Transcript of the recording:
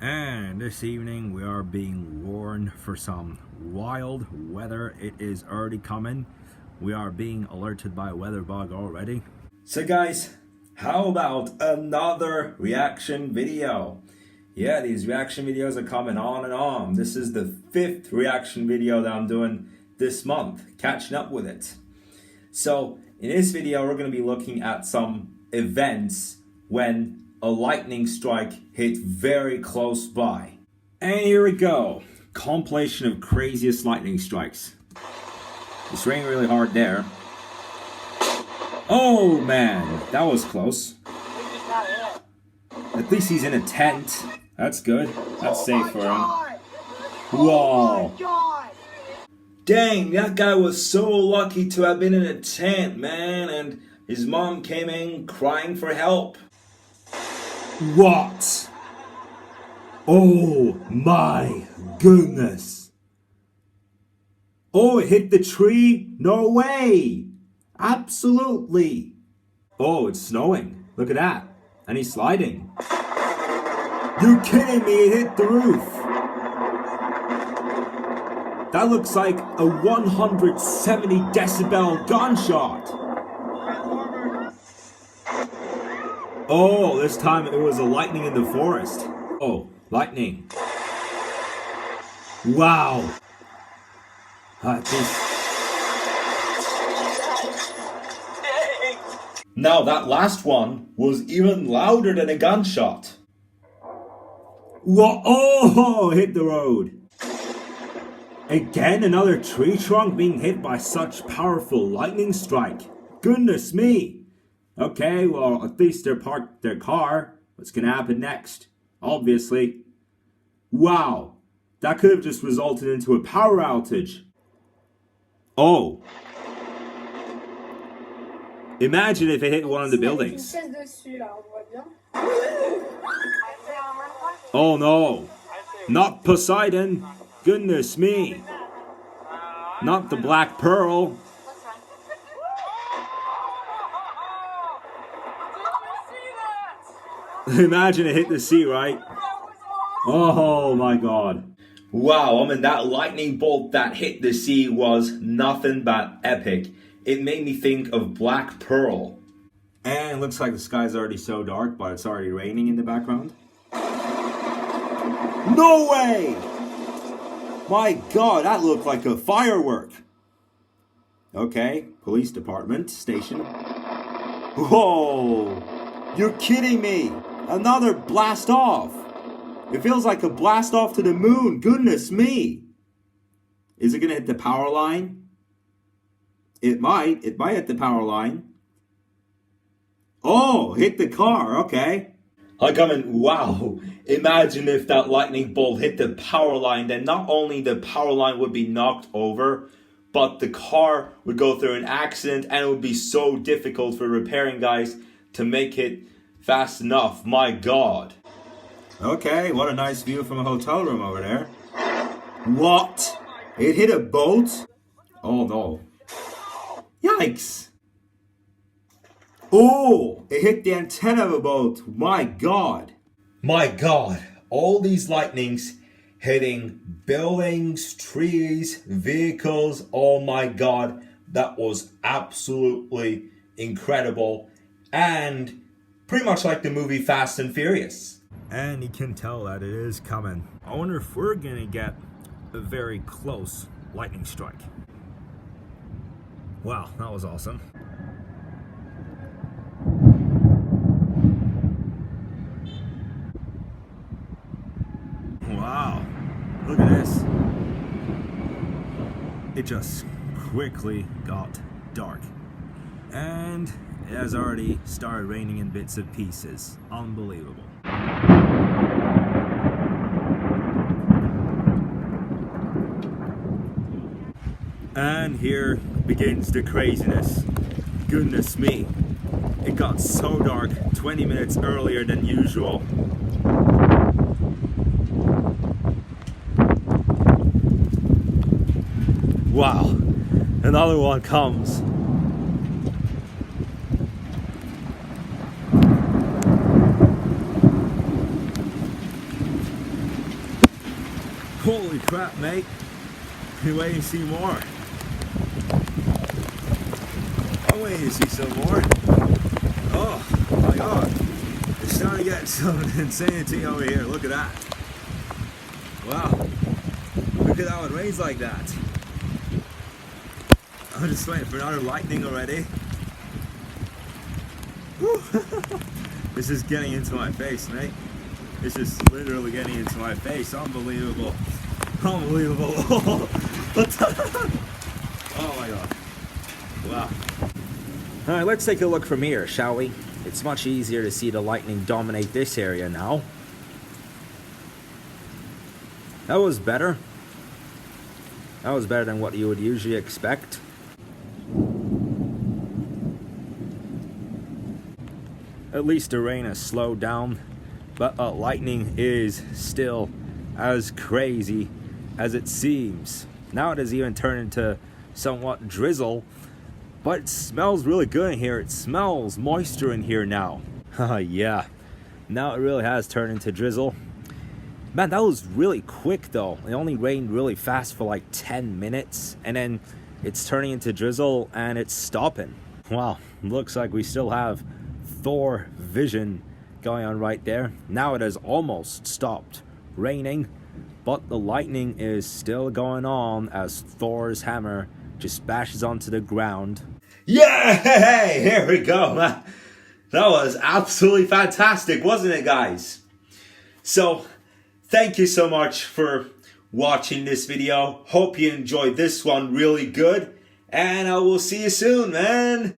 And this evening we are being warned for some wild weather. It is already coming. We are being alerted by a weather bug already. So guys, how about another reaction video? Yeah, these reaction videos are coming on and on. This is the 5th reaction video that I'm doing this month, catching up with it. So in this video we're going to be looking at some events when a lightning strike hit very close by. And here we go. Compilation of craziest lightning strikes. It's raining really hard there. Oh man, that was close. At least he's in a tent. That's good. That's safe for him. Whoa. Dang, that guy was so lucky to have been in a tent, man. And his mom came in crying for help. What? Oh my goodness. Oh, it hit the tree? No way. Absolutely. Oh, it's snowing. Look at that. And he's sliding. You're kidding me, it hit the roof. That looks like a 170 decibel gunshot. Oh, this time it was a lightning in the forest. Oh, lightning. Wow. Now that last one was even louder than a gunshot. What? Oh, hit the road. Again, another tree trunk being hit by such powerful lightning strike. Goodness me. Okay, well, at least they're parked their car. What's gonna happen next? Obviously. Wow. That could have just resulted into a power outage. Oh. Imagine if it hit one of the buildings. Oh no. Not Poseidon. Goodness me. Not the Black Pearl. Imagine it hit the sea, right? Oh my god. Wow, I mean that lightning bolt that hit the sea was nothing but epic. It made me think of Black Pearl. And it looks like the sky's already so dark, but it's already raining in the background. No way! My god, that looked like a firework. Okay, police department, station. Whoa! You're kidding me! Another blast off! It feels like a blast off to the moon. Goodness me! Is it gonna hit the power line? It might. It might hit the power line. Oh, hit the car. Okay. Like, I mean, wow. Imagine if that lightning bolt hit the power line, then not only the power line would be knocked over, but the car would go through an accident and it would be so difficult for repairing guys to make it fast enough. My god. Okay, what a nice view from a hotel room over there. What? It hit a boat? Oh no. Yikes. Oh, it hit the antenna of a boat. My god. My god. All these lightnings hitting buildings, trees, vehicles. Oh my god. That was absolutely incredible. And pretty much like the movie Fast and Furious. And you can tell that it is coming. I wonder if we're gonna get a very close lightning strike. Wow, that was awesome. Wow, look at this. It just quickly got dark. And it has already started raining in bits and pieces. Unbelievable. And here begins the craziness. Goodness me. It got so dark 20 minutes earlier than usual. Wow. Another one comes. Holy crap, mate. You waiting to see more? I'm waiting to see some more. Oh my god. It's starting to get some insanity over here. Look at that. Wow. Look at how it rains like that. I'm just waiting for another lightning already. This is getting into my face, mate. It's just literally getting into my face. Unbelievable. Unbelievable. Oh my god. Wow. Alright, let's take a look from here, shall we? It's much easier to see the lightning dominate this area now. That was better. That was better than what you would usually expect. At least the rain has slowed down, but lightning is still as crazy as it seems. Now it has even turned into somewhat drizzle, but it smells really good in here. It smells moisture in here now. Yeah, now it really has turned into drizzle. Man, that was really quick though. It only rained really fast for like 10 minutes, and then it's turning into drizzle and it's stopping. Wow, looks like we still have Thor vision going on right there. Now it has almost stopped raining, but the lightning is still going on as Thor's hammer just bashes onto the ground. Yeah, hey, here we go. That was absolutely fantastic, wasn't it, guys? So, thank you so much for watching this video. Hope you enjoyed this one really good, and I will see you soon, man.